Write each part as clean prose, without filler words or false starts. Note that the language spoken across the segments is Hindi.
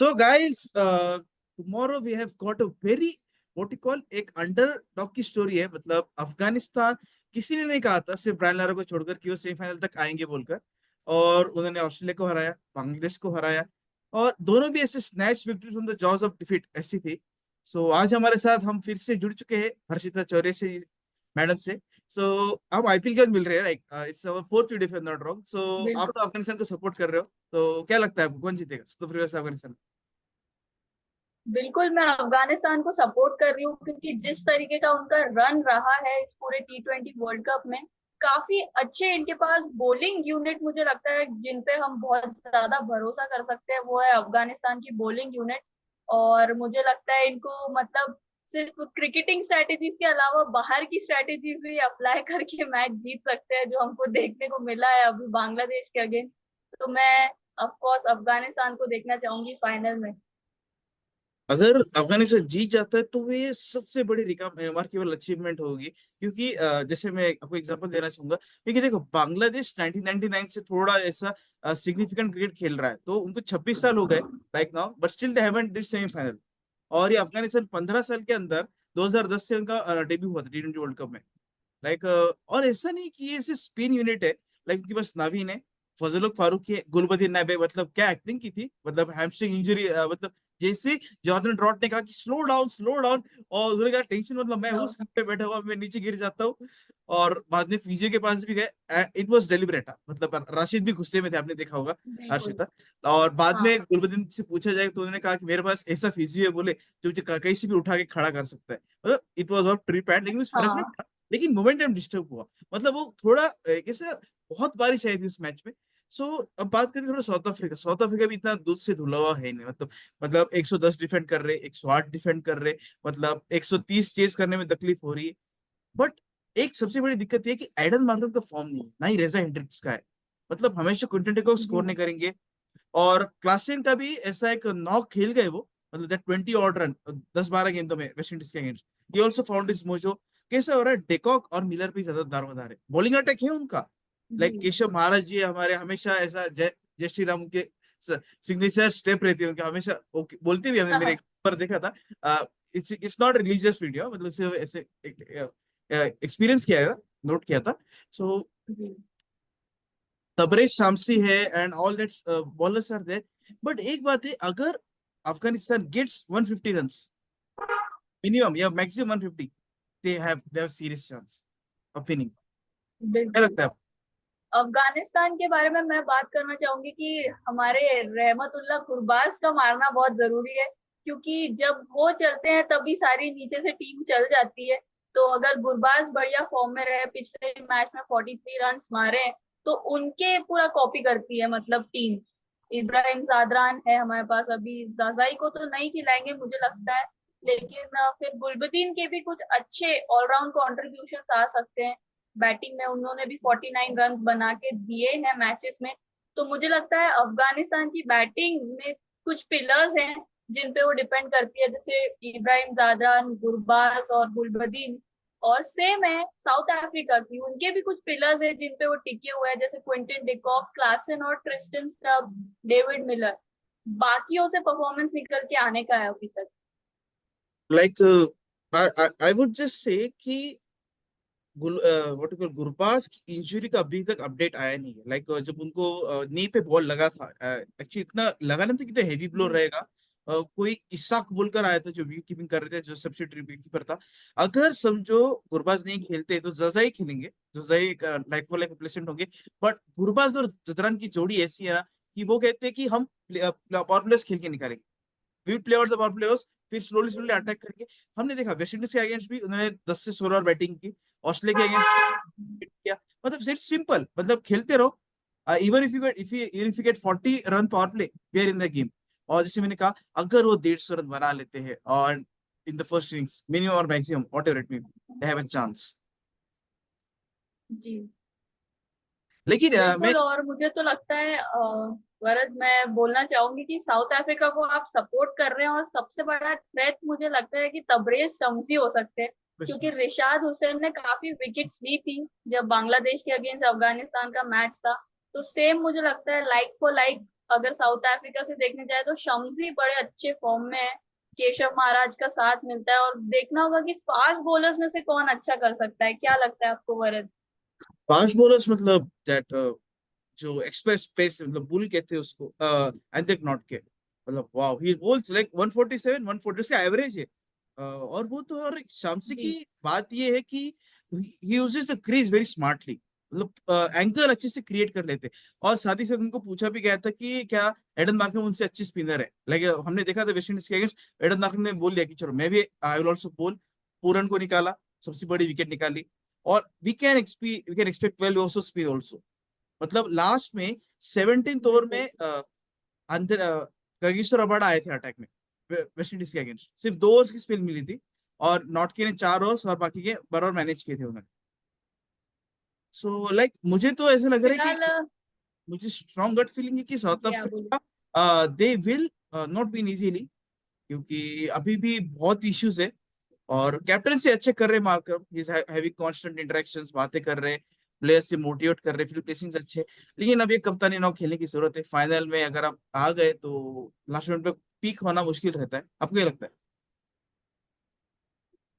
So guys, tomorrow we have got a very what you call एक अंडरडॉग की स्टोरी है। मतलब अफगानिस्तान, किसी ने नहीं कहा था सिर्फ ब्रायन लारा को छोड़कर कि वो सेमीफाइनल तक आएंगे बोलकर, और उन्होंने ऑस्ट्रेलिया को हराया, बांग्लादेश को हराया, और दोनों भी ऐसे snatch victory from the jaws of defeat ऐसी थी। सो आज हमारे साथ हम फिर से जुड़ चुके हैं हर्षिता चौरे से मैडम से। सो हम आईपीएल के बाद मिल रहे हैं, right? It's our fourth video if I am not wrong. So आप बिल्कुल। तो अफगानिस्तान को सपोर्ट कर रहे हो, तो क्या लगता है आपको कौन जीतेगा तो फिर वैसे अफगानिस्तान? बिल्कुल मैं अफगानिस्तान को सपोर्ट कर रही हूँ क्योंकि जिस तरीके का उनका रन रहा है इस पूरे T20 वर्ल्ड कप में, काफी अच्छे इनके पास बॉलिंग यूनिट मुझे लगता है जिन पे हम बहुत ज्यादा भरोसा कर सकते हैं, वो है अफगानिस्तान की बॉलिंग यूनिट। और मुझे लगता है इनको मतलब सिर्फ क्रिकेटिंग स्ट्रेटेजीज के अलावा बाहर की स्ट्रेटेजीज भी अप्लाई करके मैच जीत सकते हैं, जो हमको देखने को मिला है अभी बांग्लादेश के अगेंस्ट। तो मैं ऑफ कोर्स अफगानिस्तान को देखना चाहूंगी फाइनल में। अगर अफगानिस्तान जीत जाता है तो ये सबसे बड़ी रिमार्केबल अचीवमेंट होगी, क्योंकि जैसे मैं आपको एग्जांपल देना चाहूंगा। क्योंकि देखो, बांग्लादेश 1999 से थोड़ा ऐसा सिग्निफिकेंट क्रिकेट खेल रहा है, तो उनको 26 साल हो गए like now, but still they haven't reached semifinal. और ये अफगानिस्तान 15 साल के अंदर 2010 से उनका डेब्यू हुआ था T20 वर्ल्ड कप में। लाइक और ऐसा नहीं कि ये सिर्फ स्पिन यूनिट है। लाइक उनके पास नावीन है, फजल फारूकी है, गुलबदीन नाबे, मतलब क्या एक्टिंग की थी। मतलब हैमस्ट्रिंग इंजरी, मतलब जैसे जॉर्डन ट्रॉट ने कहा कि स्लो डाउन स्लो डाउन, और उन्होंने कहा टेंशन, मतलब मैं हूँ स्क्रीन पे बैठा हुआ, मैं नीचे गिर जाता हूँ। और बाद में फिजियो के पास भी गए, इट वाज डेलिबरेट। मतलब राशिद भी गुस्से में थे, आपने देखा होगा, बिल्कुल। हर्षिता। और बाद में हाँ। गुलबदीन से पूछा जाए तो उन्होंने कहा कि मेरे पास ऐसा फिजियो है बोले, जो मुझे कहीं से भी उठा के खड़ा कर सकता है। मतलब it was all pre planned, लेकिन उस फर्क नहीं हाँ। पड़ा। लेकिन मोमेंटम डिस्टर्ब हुआ। मतलब वो थोड़ा कैसे, बहुत बारिश आई थी उस मैच में। सो अब बात करें थोड़ा साउथ अफ्रीका। साउथ अफ्रीका भी इतना दूध से धुला हुआ है नहीं। मतलब 110 डिफेंड कर रहे, 108 डिफेंड कर रहे, मतलब 130 चेज करने में तकलीफ हो रही है। बट एक सबसे बड़ी दिक्कत ये है कि एडन मार्करम का फॉर्म नहीं है, ना ही रेजा हेंड्रिक्स का है। मतलब हमेशा क्विंटन डे को जी। स्कोर नहीं करेंगे। और क्लासन का भी ऐसा एक नॉक खेल गए वो, मतलब दैट 20 ऑड रन 10-12 गेंदों में वेस्ट इंडीज के against. He also found his mojo. कैसा हो रहा है, डेकॉक और मिलर पे ज्यादा दारोमदार है, बॉलिंग अटैक है उनका। जी। लाइक केशव महाराज जी हमारे हमेशा ऐसा जय जय श्री राम के सिग्नेचर स्टेप रहती है उनके हमेशा, ओके बोलते भी हमें, मेरे एक पर देखा था। इट्स नॉट रिलीजियस वीडियो, मतलब सिर्फ ऐसे एक्सपीरियंस किया है, नोट किया था। सो जी। तबरेज शामसी है and all that bowlers are there. But एक बात है, अगर अफगानिस्तान गेट्स 150 रन्स मिनिमम या maximum 150, they have serious chance of winning. क्या बिल्कुल। लगता है आपको? अफगानिस्तान के बारे में मैं बात करना चाहूंगी कि हमारे रहमतुल्लाह गुरबाज का मारना बहुत जरूरी है, क्योंकि जब वो चलते हैं तभी सारी नीचे से टीम चल जाती है। तो अगर गुरबाज बढ़िया फॉर्म में रहे, पिछले मैच में 43 रन मारे हैं, तो उनके पूरा कॉपी करती है मतलब टीम। इब्राहिम जादरान है हमारे पास, अभी जाजाई को तो नहीं खिलाएंगे मुझे लगता है, लेकिन फिर गुलबदीन के भी कुछ अच्छे ऑलराउंड कॉन्ट्रीब्यूशन आ सकते हैं। बैटिंग में उन्होंने भी 49 रन बना के दिए हैं मैचेस में। तो मुझे लगता है अफगानिस्तान की बैटिंग में कुछ पिलर्स हैं जिन पे वो डिपेंड करती है, जैसे इब्राहिम जादरान, गुरबाज और गुलबदीन। और सेम है साउथ अफ्रीका की, उनके भी कुछ पिलर्स हैं जिन पे वो टिके हुए हैं, जैसे क्विंटन डिकॉक, क्लासन और ट्रिस्टन स्टब्स, डेविड मिलर। बाकियों से परफॉर्मेंस निकल के आने का है अभी तक। Like I would just say कि व्हाट कॉल गुरबाज की इंजरी का अभी तक अपडेट आया नहीं है। लाइक जब उनको नी पे बॉल लगा था, एक्चुअली इतना लगा नहीं था कितना हेवी ब्लो जी। रहेगा। कोई इसाक बोलकर आया था जो विकेट कीपिंग कर रहे थे, जो सब्सिट्यूट विकेट कीपर था। अगर समझो गुरबाज नहीं खेलते तो जजाई खेलेंगे, Zazai like for like replacement होंगे। बट गुरबाज और जदरान की जोड़ी ऐसी है ना कि वो कहते हैं कि हम पावर प्लेस खेल के निकालेंगे, we play out the power players, फिर स्लोली स्लोली अटैक करके। हमने देखा वेस्ट इंडीज के अगेंस्ट भी उन्होंने 10 से 16 और बैटिंग की, ऑस्ट्रेलिया के अगेंस्ट किया। मतलब इट्स सिंपल, मतलब खेलते रहो। Even if you get 40 run power play, we are in the game. और जैसे मैंने कहा, अगर वो 150 रन बना लेते हैं और in the first innings minimum और maximum whatever it may, they have a chance. जी। लेकिन मैं बिल्कुल। और मुझे तो लगता है वरद, मैं बोलना चाहूंगी कि साउथ अफ्रीका को आप सपोर्ट कर रहे हैं और सबसे बड़ा थ्रेट मुझे लगता है कि तबरेज शमसी हो सकते हैं, क्योंकि रिशाद हुसैन ने काफी विकेट्स ली थी जब बांग्लादेश के अगेंस्ट अफगानिस्तान का मैच था। तो सेम मुझे लगता है लाइक फॉर लाइक अगर साउथ अफ्रीका से देखने जाए तो शम्सी बड़े अच्छे फॉर्म में है, केशव महाराज का साथ मिलता है, और देखना होगा कि फास्ट बॉलर्स में से कौन अच्छा कर सकता है। क्या लगता है आपको वरद? फास्ट बॉलर्स मतलब दैट जो एक्सप्रेस पेस मतलब बुल कहते हैं उसको, एंड्रिक नॉट के, मतलब वाओ ही बोल्स लाइक 147 140 का एवरेज है। और वो तो, और शामसी की जी। बात ये है कि he uses the crease very smartly, मतलब एंगल अच्छे से क्रिएट कर लेते। और साथ ही साथ उनको पूछा भी गया था कि क्या एडन मार्करम उनसे अच्छी स्पिनर है, लाइक हमने देखा था वेस्ट इंडीज के अगेंस्ट, एडन मार्करम ने बोल दिया कि चलो मैं भी आई विल आल्सो बोल, पूरन को निकाला, सबसे बड़ी विकेट निकाली। और we can expect well also spin also, मतलब लास्ट में 17th ओवर बिल्कुल। में अंदर गगेश्वर रबाडा आए थे अटैक में वेस्ट इंडीज के अगेंस्ट, सिर्फ 2 ओवर्स की स्पेल मिली थी, और नॉट के ने 4 ओवर्स और बाकी के बराबर मैनेज किए थे उन्होंने। सो लाइक मुझे तो ऐसा लग रहा है फिलहाल कि, मुझे स्ट्रॉन्ग गट फीलिंग है कि साउथ जी हाँ बोलिए। Africa they will not win easily, क्योंकि अभी भी बहुत इश्यूज है। और कैप्टन से अच्छे कर रहे Markram, he is having constant interactions, बातें कर रहे, प्लेयर्स से मोटिवेट कर रहे, फील्ड प्लेसिंग्स अच्छे। लेकिन अब ये कप्तानी नौ खेलने की जरूरत है, फाइनल में अगर आप आ गए तो लास्ट मिनट पे पीक होना मुश्किल रहता है। आपको क्या लगता है?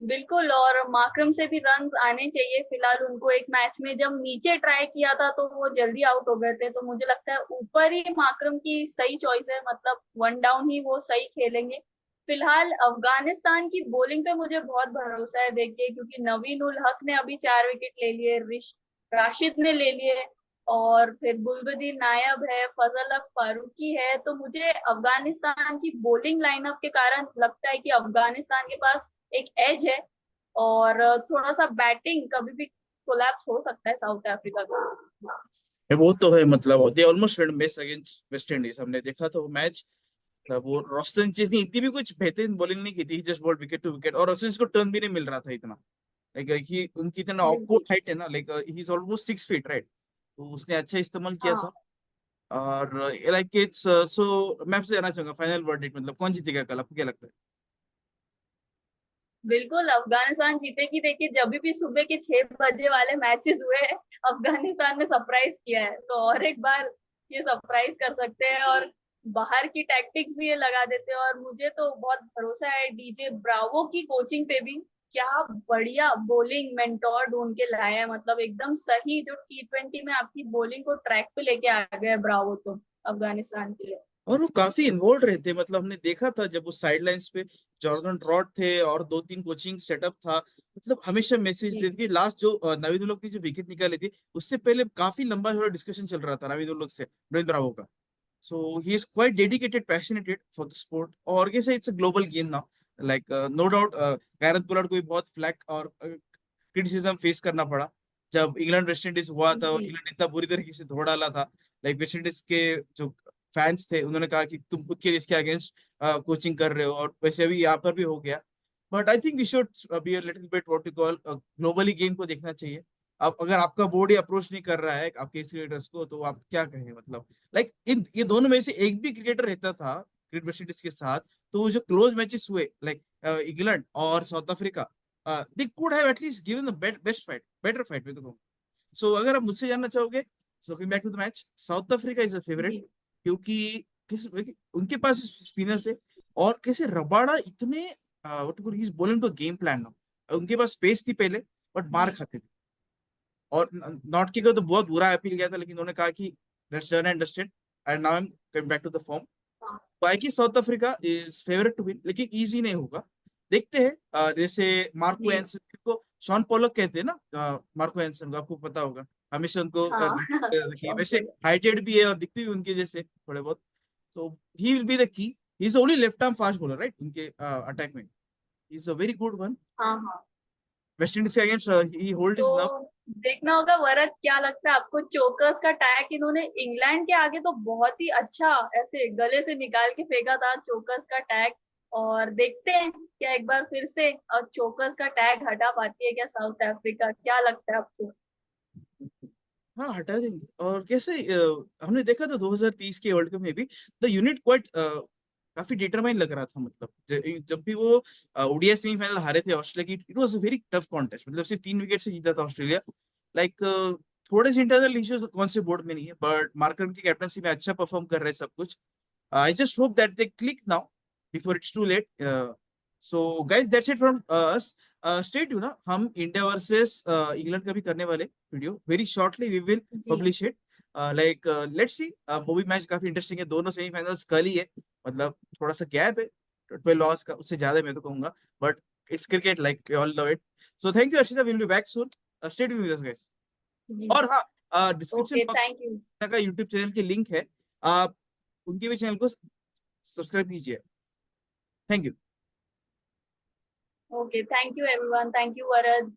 बिल्कुल, और मार्करम से भी रन आने चाहिए। फिलहाल उनको एक मैच में जब नीचे ट्राई किया था तो वो जल्दी आउट हो गए थे, तो मुझे लगता है ऊपर ही मार्करम की सही चॉइस है, मतलब वन डाउन ही वो सही खेलेंगे। फिलहाल अफगानिस्तान की बॉलिंग पे मुझे बहुत भरोसा है देखिए, क्योंकि नवीन उल हक ने अभी 4 विकेट ले लिए, राशिद ने ले लिए, और फिर गुलबदीन नायब है, फजल हक फारूकी है। तो मुझे अफगानिस्तान की बॉलिंग लाइनअप के कारण लगता है कि अफगानिस्तान के पास एक एज है, और थोड़ा सा बैटिंग कभी भी कोलैप्स हो सकता है साउथ अफ्रीका का। वो तो है, मतलब they almost went miss against West Indies, हमने देखा था वो मैच। वो रोस्टन चीज नहीं, इतनी भी कुछ बेहतरीन बॉलिंग नहीं की थी, just ball wicket to wicket, और रोस्टन को टर्न भी नहीं मिल रहा था इतना। लाइक ही उनकी इतना बिल्कुल। ऑकवर्ड हाइट है ना, like he is almost 6 feet right, तो उसने अच्छा इस्तेमाल किया था। हाँ और लाइक इट्स सो, मैं आपसे जानना चाहूंगा फाइनल वर्डिक्ट, मतलब कौन जीतेगा कल, आपको क्या लगता है? बिल्कुल, अफगानिस्तान जीतेगी। देखिए जब भी सुबह के 6 बजे वाले मैचेस हुए हैं, अफगानिस्तान ने सरप्राइज किया है, तो और एक बार ये सरप्राइज कर सकते हैं, और बाहर की टैक्टिक्स भी ये लगा देते हैं। और मुझे तो बहुत भरोसा है डीजे ब्रावो की कोचिंग पे भी। क्या बढ़िया बॉलिंग मेंटोर ढूंढ के लाया है, मतलब एकदम सही, जो T20 में आपकी बॉलिंग को ट्रैक पे लेके आ गया है ब्रावो तो, अफगानिस्तान के लिए। और वो काफी इन्वॉल्व रहते, मतलब हमने देखा था जब वो साइड लाइंस पे जॉर्डन ट्रॉट थे और 2-3 कोचिंग सेटअप था, मतलब हमेशा मैसेज जी। देते। लास्ट जो नवीन उल हक ने जो विकेट निकाली थी, उससे पहले काफी लंबा जो डिस्कशन चल रहा था नवीन उल हक से वीरेंद्र ब्रावो का। So he is quite dedicated, passionated for the sport, और कैसे it's a global game now, like no doubt Garth Pollard को भी बहुत फ्लैक और क्रिटिसिज्म फेस करना पड़ा जब इंग्लैंड वेस्ट इंडीज हुआ था, और जी। इंग्लैंड इतना बुरी तरीके से धो डाला था। लाइक वेस्ट इंडीज के जो फैंस थे उन्होंने कहा कि तुम खुद के इसके अगेंस्ट कोचिंग कर रहे हो, और वैसे अभी यहाँ पर भी हो गया। But I think we should be a little bit what you call globally game को देखना चाहिए। अब अगर आपका बोर्ड ही अप्रोच नहीं कर रहा है आपके इस क्रिकेटर्स को, तो आप क्या कहें, मतलब लाइक इन ये दोनों में से एक भी क्रिकेटर रहता था क्रिकेट वेस्ट इंडीज के साथ, तो वो जो क्लोज मैचेस हुए लाइक इंग्लैंड और South Africa, they could have at least given the best fight, better fight मैं तो कहूँ। सो अगर आप मुझसे जानना चाहोगे, so coming back to the match, South Africa is a favourite, जी। क्योंकि उनके पास स्पिनर्स है, और कैसे रबाड़ा इतने what he is bowling to game plan now, उनके पास स्पेस थी पहले, बट मार जी। खाते थे। और नॉट की को तो बहुत बुरा अपील गया था, लेकिन उन्होंने कहा कि let's done and dusted, and now I am coming back to the form. हाँ बाकी South Africa is favourite to win, लेकिन इजी नहीं होगा। देखते हैं। जैसे मार्को जी। एंसन को शॉन पॉलक कहते हैं ना, मार्को एंसन को आपको पता होगा, हमेशा उनको हाँ कि शौक वैसे बोलो। हाइटेड भी है और दिखते भी उनके जैसे थोड़े बहुत। So he will be the key, he is only left arm fast bowler right उनके अटैक में, he is a very good one. हाँ हाँ। वेस्ट इंडीज के against he hold is nerve. तो देखना होगा वरद, क्या लगता है आपको चोकर्स का टैग इन्होंने इंग्लैंड के आगे तो बहुत ही अच्छा ऐसे गले से निकाल के फेंका था चोकर्स का टैग, और देखते हैं क्या एक बार फिर से चोकर्स का टैग हटा पाती है क्या साउथ अफ्रीका? क्या लगता है आपको? हाँ हटा देंगे। और कैसे हमने देखा था 2030 के वर्ल्ड कप में भी द यूनिट क्वाइट काफी डिटरमाइन लग रहा था, मतलब जब भी वो ओडीआई सेमीफाइनल हारे थे ऑस्ट्रेलिया की, it was a very tough contest, मतलब सिर्फ 3 विकेट से जीता था ऑस्ट्रेलिया। लाइक थोड़े से इंटरनल इश्यूज कौन से बोर्ड में नहीं है, बट मार्करम की कैप्टनसी में अच्छा परफॉर्म कर रहे हैं सब कुछ। I just hope that they click now before it's too late. So guys that's it from us. Stay tuned ना, हम इंडिया वर्सेस इंग्लैंड का भी करने वाले video very shortly, we will जी publish it. Like let's see, वो भी मैच काफी इंटरेस्टिंग है, दोनों सेमीफाइनल्स कल ही है, मतलब थोड़ा सा गैप है 12 लॉस का, उससे ज्यादा मैं तो कहूंगा, but it's cricket like we all know it. So thank you Arshita, will be back soon, stay tuned with us guys. जी। और हाँ, description okay, box thank you. का यूट्यूब चैनल की लिंक है, आप उनके भी चैनल को सब्सक्राइब कीजिए। Thank you. Okay, thank you everyone, thank you Varad.